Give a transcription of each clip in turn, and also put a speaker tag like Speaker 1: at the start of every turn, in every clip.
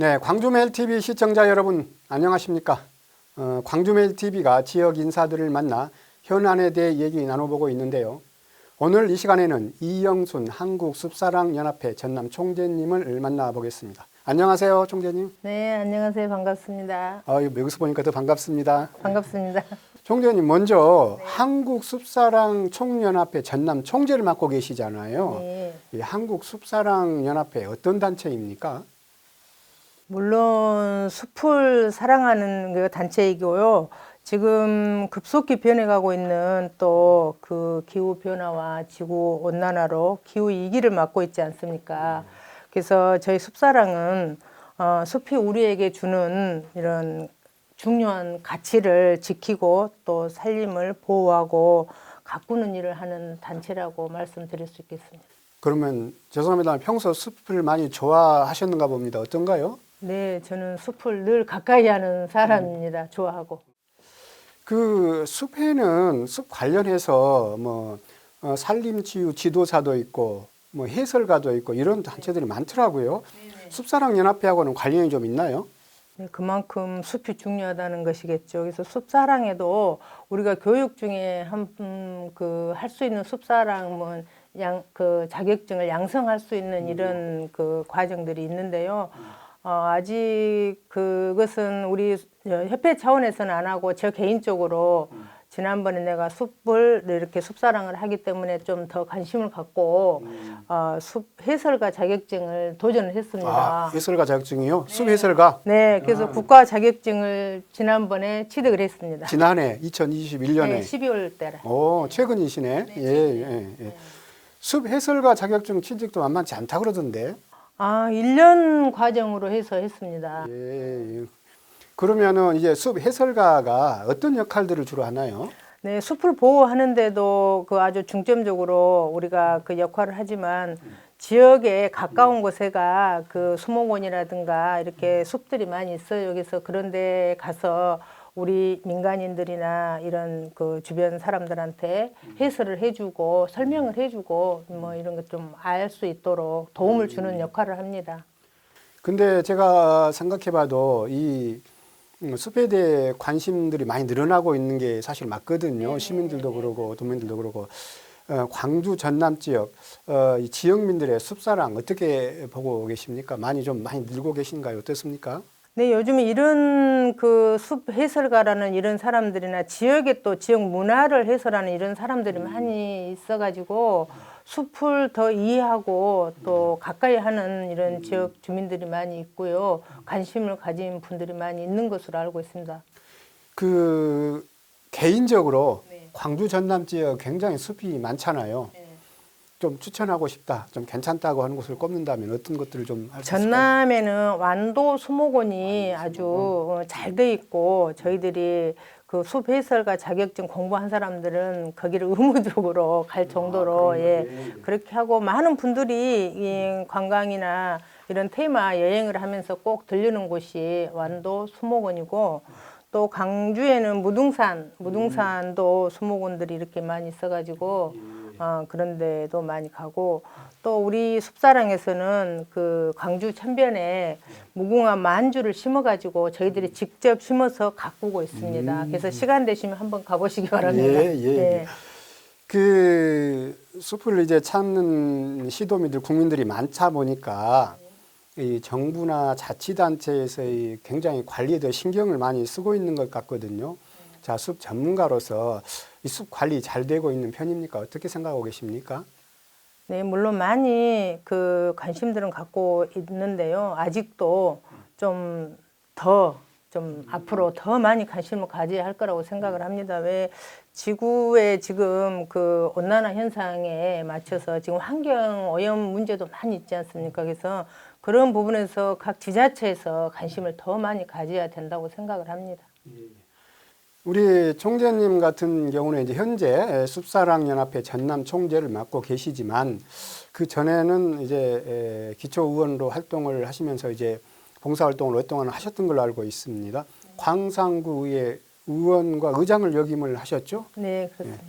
Speaker 1: 네, 광주메일TV 시청자 여러분 안녕하십니까? 광주메일TV가 지역 인사들을 만나 현안에 대해 얘기 나눠보고 있는데요. 오늘 이 시간에는 이영순 한국숲사랑연합회 전남 총재님을 만나보겠습니다. 안녕하세요, 총재님.
Speaker 2: 네, 안녕하세요. 반갑습니다.
Speaker 1: 여기서 보니까 더 반갑습니다.
Speaker 2: 반갑습니다.
Speaker 1: 총재님, 먼저 한국숲사랑총연합회 전남 총재를 맡고 계시잖아요.
Speaker 2: 네.
Speaker 1: 이 한국숲사랑연합회 어떤 단체입니까?
Speaker 2: 물론 숲을 사랑하는 그 단체이고요. 지금 급속히 변해가고 있는 또 그 기후 변화와 지구 온난화로 기후 위기를 맞고 있지 않습니까? 그래서 저희 숲사랑은 숲이 우리에게 주는 이런 중요한 가치를 지키고 또 살림을 보호하고 가꾸는 일을 하는 단체라고 말씀드릴 수 있겠습니다.
Speaker 1: 그러면 죄송합니다. 평소 숲을 많이 좋아하셨는가 봅니다. 어떤가요?
Speaker 2: 네, 저는 숲을 늘 가까이 하는 사람입니다. 좋아하고.
Speaker 1: 그 숲에는 숲 관련해서 산림치유 지도사도 있고 뭐 해설가도 있고 이런 단체들이 많더라고요. 숲사랑연합회하고는 관련이 좀 있나요?
Speaker 2: 네, 그만큼 숲이 중요하다는 것이겠죠. 그래서 숲사랑에도 우리가 교육 중에 할 수 있는 숲사랑은 그 자격증을 양성할 수 있는 이런 그 과정들이 있는데요. 아직 그것은 우리 협회 차원에서는 안 하고 저 개인적으로 지난번에 내가 숲을 이렇게 숲사랑을 하기 때문에 좀 더 관심을 갖고 숲 해설가 자격증을 도전을 했습니다.
Speaker 1: 해설가 자격증이요? 숲 해설가?
Speaker 2: 네, 그래서 국가 자격증을 지난번에 취득을 했습니다.
Speaker 1: 지난해 2021년에.
Speaker 2: 네, 12월 달에.
Speaker 1: 오, 최근이시네. 예. 숲 해설가 자격증 취득도 만만치 않다 그러던데.
Speaker 2: 1년 과정으로 해서 했습니다.
Speaker 1: 예. 그러면은 이제 숲 해설가가 어떤 역할들을 주로 하나요?
Speaker 2: 네, 숲을 보호하는데도 그 아주 중점적으로 우리가 그 역할을 하지만 지역에 가까운 곳에가 그 수목원이라든가 이렇게 숲들이 많이 있어요. 그래서 그런 데 가서 우리 민간인들이나 이런 그 주변 사람들한테 해설을 해주고 설명을 해주고 뭐 이런 것 좀 알 수 있도록 도움을 주는 역할을 합니다.
Speaker 1: 근데 제가 생각해봐도 이 숲에 대해 관심들이 많이 늘어나고 있는 게 사실 맞거든요. 시민들도 그러고 도민들도 그러고. 광주 전남 지역 이 지역민들의 숲사랑 어떻게 보고 계십니까? 많이 늘고 계신가요? 어떻습니까?
Speaker 2: 네, 요즘에 이런 그 숲 해설가라는 이런 사람들이나 지역의 또 지역 문화를 해설하는 이런 사람들이 많이 있어가지고 숲을 더 이해하고 또 가까이 하는 이런 지역 주민들이 많이 있고요. 관심을 가진 분들이 많이 있는 것으로 알고 있습니다.
Speaker 1: 그 개인적으로 광주 전남 지역 굉장히 숲이 많잖아요. 좀 추천하고 싶다, 좀 괜찮다고 하는 곳을 꼽는다면 어떤 것들을 좀 할 수 있을까요?
Speaker 2: 전남에는 완도 수목원이 아주 잘 돼 있고 저희들이 그 숲 해설가 자격증 공부한 사람들은 거기를 의무적으로 갈 정도로 그렇게 하고 많은 분들이 이 관광이나 이런 테마 여행을 하면서 꼭 들르는 곳이 완도 수목원이고 또 강주에는 무등산도 수목원들이 이렇게 많이 있어가지고 그런 데도 많이 가고 또 우리 숲사랑에서는 그 광주 천변에 무궁화 만주를 심어가지고 저희들이 직접 심어서 가꾸고 있습니다. 그래서 시간 되시면 한번 가보시기 바랍니다.
Speaker 1: 예. 그 숲을 이제 찾는 시도민들, 국민들이 많다 보니까 이 정부나 자치단체에서의 굉장히 관리에 대해 신경을 많이 쓰고 있는 것 같거든요. 자, 숲 전문가로서 이 숲 관리 잘 되고 있는 편입니까? 어떻게 생각하고 계십니까?
Speaker 2: 네, 물론 많이 그 관심들은 갖고 있는데요. 아직도 좀 앞으로 더 많이 관심을 가져야 할 거라고 생각을 합니다. 왜 지구의 지금 그 온난화 현상에 맞춰서 지금 환경 오염 문제도 많이 있지 않습니까? 그래서 그런 부분에서 각 지자체에서 관심을 더 많이 가져야 된다고 생각을 합니다.
Speaker 1: 우리 총재님 같은 경우는 이제 현재 숲사랑연합회 전남 총재를 맡고 계시지만 그 전에는 이제 기초의원으로 활동을 하시면서 이제 봉사활동을 오랫동안 하셨던 걸로 알고 있습니다. 광산구의 의원과 의장을 역임을 하셨죠?
Speaker 2: 네, 그렇습니다.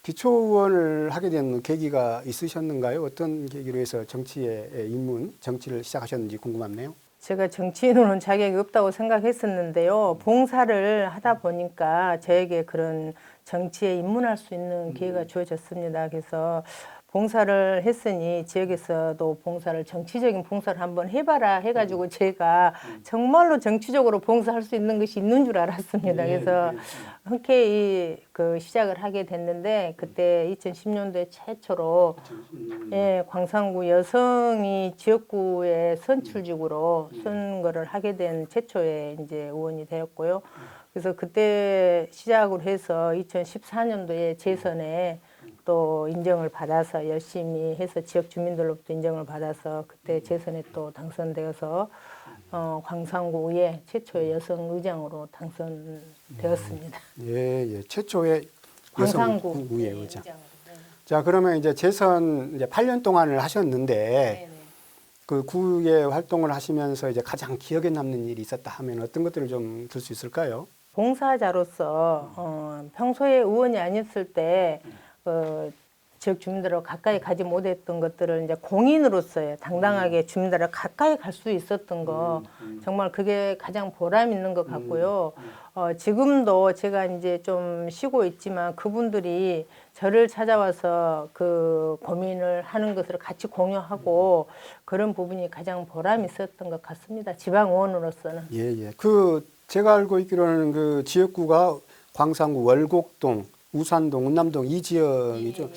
Speaker 1: 기초의원을 하게 된 계기가 있으셨는가요? 어떤 계기로 해서 정치를 시작하셨는지 궁금하네요.
Speaker 2: 제가 정치인으로는 자격이 없다고 생각했었는데요. 봉사를 하다 보니까 저에게 그런 정치에 입문할 수 있는 기회가 주어졌습니다. 그래서 봉사를 했으니 지역에서도 봉사를 정치적인 봉사를 한번 해봐라 해가지고 제가 정말로 정치적으로 봉사할 수 있는 것이 있는 줄 알았습니다. 그래서 흔쾌히 그 시작을 하게 됐는데 그때 2010년도에 최초로 예, 광산구 여성이 지역구의 선출직으로 선거를 하게 된 최초의 이제 의원이 되었고요. 그래서 그때 시작으로 해서 2014년도에 재선에 또 인정을 받아서 열심히 해서 지역 주민들로부터 인정을 받아서 그때 재선에 또 당선되어서 광산구 의회 최초의 여성 의장으로 당선되었습니다.
Speaker 1: 예, 최초의 여성
Speaker 2: 광산구
Speaker 1: 의회 의장.
Speaker 2: 의장으로. 네.
Speaker 1: 자, 그러면 이제 재선 이제 8년 동안을 하셨는데
Speaker 2: 네네.
Speaker 1: 그 구의 활동을 하시면서 이제 가장 기억에 남는 일이 있었다 하면 어떤 것들을 좀 들 수 있을까요?
Speaker 2: 봉사자로서 평소에 의원이 아니었을 때 지역 주민들하고 가까이 가지 못했던 것들을 이제 공인으로서의 당당하게 주민들하고 가까이 갈 수 있었던 거 정말 그게 가장 보람 있는 것 같고요. 지금도 제가 이제 좀 쉬고 있지만 그분들이 저를 찾아와서 그 고민을 하는 것을 같이 공유하고 그런 부분이 가장 보람 있었던 것 같습니다. 지방 의원으로서는.
Speaker 1: 예. 그 제가 알고 있기로는 그 지역구가 광산구 월곡동, 우산동, 운남동 이 지역이죠.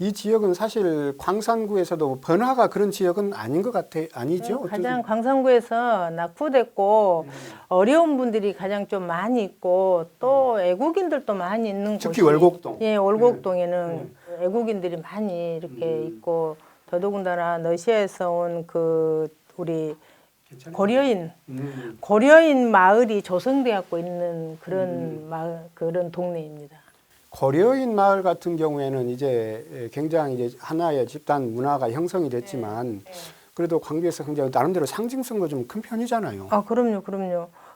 Speaker 1: 이 지역은 사실 광산구에서도 번화가 그런 지역은 아닌 것 같아, 아니죠?
Speaker 2: 가장 광산구에서 낙후됐고 어려운 분들이 가장 좀 많이 있고 또 외국인들도 많이 있는
Speaker 1: 특히
Speaker 2: 곳이
Speaker 1: 월곡동.
Speaker 2: 예, 월곡동에는 외국인들이 많이 이렇게 있고 더더군다나 러시아에서 온 그 우리 고려인 마을이 조성되었고 있는 그런 마을 그런 동네입니다.
Speaker 1: 고려인 마을 같은 경우에는 이제 굉장히 이제 하나의 집단 문화가 형성이 됐지만 그래도 광주에서 굉장히 나름대로 상징성도 좀 큰 편이잖아요.
Speaker 2: 아, 그럼요.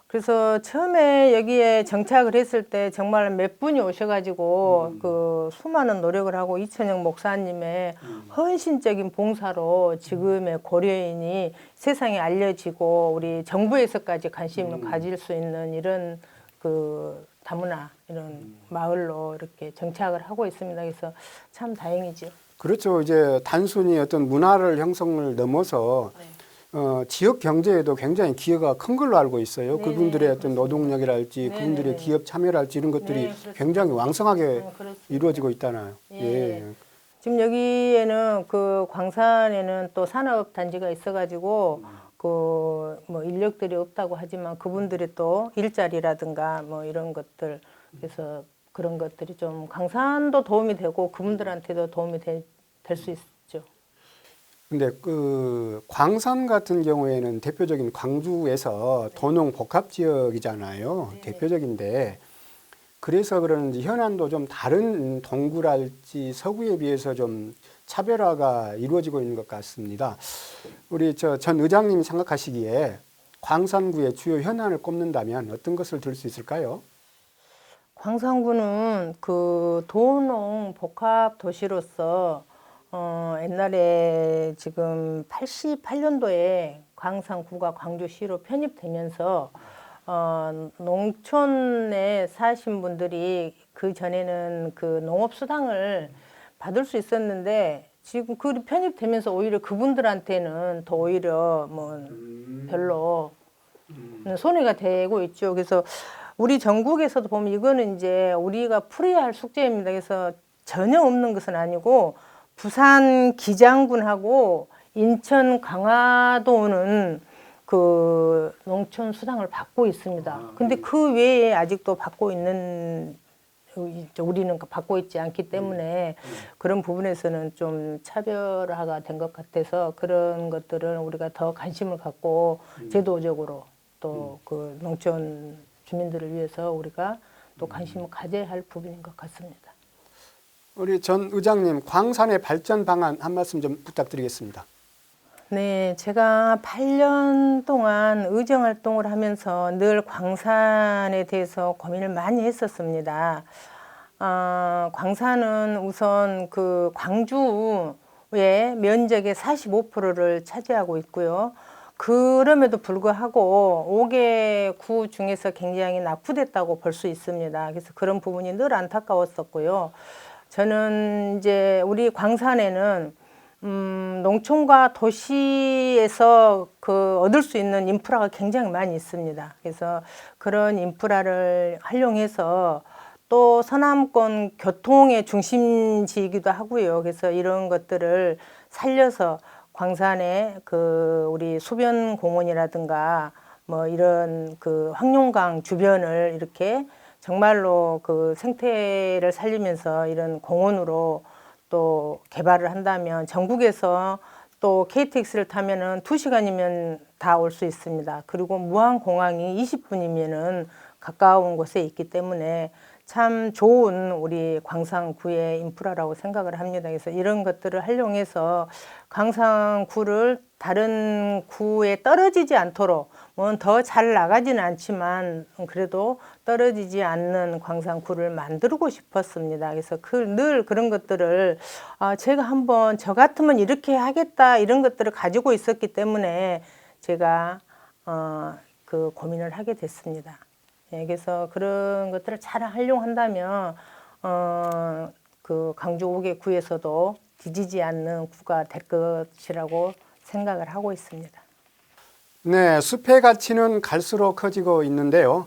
Speaker 2: 그래서 처음에 여기에 정착을 했을 때 정말 몇 분이 오셔가지고 그 수많은 노력을 하고 이천영 목사님의 헌신적인 봉사로 지금의 고려인이 세상에 알려지고 우리 정부에서까지 관심을 가질 수 있는 이런 그 다문화 이런 마을로 이렇게 정착을 하고 있습니다. 그래서 참 다행이죠.
Speaker 1: 그렇죠. 이제 단순히 어떤 문화를 형성을 넘어서 지역 경제에도 굉장히 기여가 큰 걸로 알고 있어요.
Speaker 2: 네네,
Speaker 1: 그분들의 어떤
Speaker 2: 그렇습니다.
Speaker 1: 노동력이랄지
Speaker 2: 네네.
Speaker 1: 그분들의 기업 참여랄지 이런 것들이
Speaker 2: 그렇습니다.
Speaker 1: 굉장히 왕성하게
Speaker 2: 그렇습니다.
Speaker 1: 이루어지고 있잖아요.
Speaker 2: 예. 지금 여기에는 그 광산에는 또 산업 단지가 있어가지고 그 뭐 인력들이 없다고 하지만 그분들이 또 일자리라든가 뭐 이런 것들 그래서 그런 것들이 좀 광산도 도움이 되고 그분들한테도 도움이 될 수 있죠.
Speaker 1: 근데 그 광산 같은 경우에는 대표적인 광주에서 도농 복합 지역이잖아요. 대표적인데 그래서 그런지 현안도 좀 다른 동구랄지 서구에 비해서 좀 차별화가 이루어지고 있는 것 같습니다. 우리 전 의장님이 생각하시기에 광산구의 주요 현안을 꼽는다면 어떤 것을 들 수 있을까요?
Speaker 2: 광산구는 그 도농 복합 도시로서 옛날에 지금 88년도에 광산구가 광주시로 편입되면서 농촌에 사신 분들이 그 전에는 그 농업수당을 받을 수 있었는데 지금 그 편입되면서 오히려 그분들한테는 더 오히려 뭐 별로 손해가 되고 있죠. 그래서 우리 전국에서도 보면 이거는 이제 우리가 풀어야 할 숙제입니다. 그래서 전혀 없는 것은 아니고 부산 기장군하고 인천 강화도는 그 농촌 수당을 받고 있습니다. 근데 그 외에 아직도 받고 있는 우리는 받고 있지 않기 때문에 그런 부분에서는 좀 차별화가 된 것 같아서 그런 것들은 우리가 더 관심을 갖고 제도적으로 또 그 농촌 주민들을 위해서 우리가 또 관심을 가져야 할 부분인 것 같습니다.
Speaker 1: 우리 전 의장님 광산의 발전 방안 한 말씀 좀 부탁드리겠습니다.
Speaker 2: 네, 제가 8년 동안 의정 활동을 하면서 늘 광산에 대해서 고민을 많이 했었습니다. 광산은 우선 그 광주의 면적의 45%를 차지하고 있고요. 그럼에도 불구하고 5개 구 중에서 굉장히 낙후됐다고 볼 수 있습니다. 그래서 그런 부분이 늘 안타까웠었고요. 저는 이제 우리 광산에는 농촌과 도시에서 그 얻을 수 있는 인프라가 굉장히 많이 있습니다. 그래서 그런 인프라를 활용해서 또 서남권 교통의 중심지이기도 하고요. 그래서 이런 것들을 살려서 광산에 그 우리 수변 공원이라든가 뭐 이런 그 황룡강 주변을 이렇게 정말로 그 생태를 살리면서 이런 공원으로 또 개발을 한다면 전국에서 또 KTX를 타면은 2시간이면 다 올 수 있습니다. 그리고 무안공항이 20분이면은 가까운 곳에 있기 때문에 참 좋은 우리 광산구의 인프라라고 생각을 합니다. 그래서 이런 것들을 활용해서 광산구를 다른 구에 떨어지지 않도록 뭐 더 잘 나가지는 않지만 그래도 떨어지지 않는 광산구를 만들고 싶었습니다. 그래서 늘 그런 것들을 제가 한번 저 같으면 이렇게 하겠다 이런 것들을 가지고 있었기 때문에 제가 그 고민을 하게 됐습니다. 예, 그래서 그런 것들을 잘 활용한다면 그 광주 5개 구에서도 뒤지지 않는 구가 될 것이라고 생각을 하고 있습니다.
Speaker 1: 네, 숲의 가치는 갈수록 커지고 있는데요.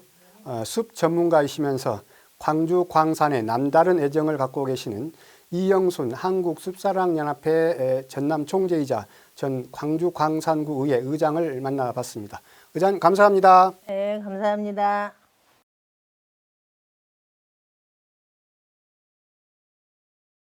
Speaker 1: 숲 전문가이시면서 광주 광산에 남다른 애정을 갖고 계시는 이영순 한국숲사랑연합회 전남 총재이자 전 광주 광산구 의회 의장을 만나봤습니다. 의장 감사합니다.
Speaker 2: 네, 감사합니다.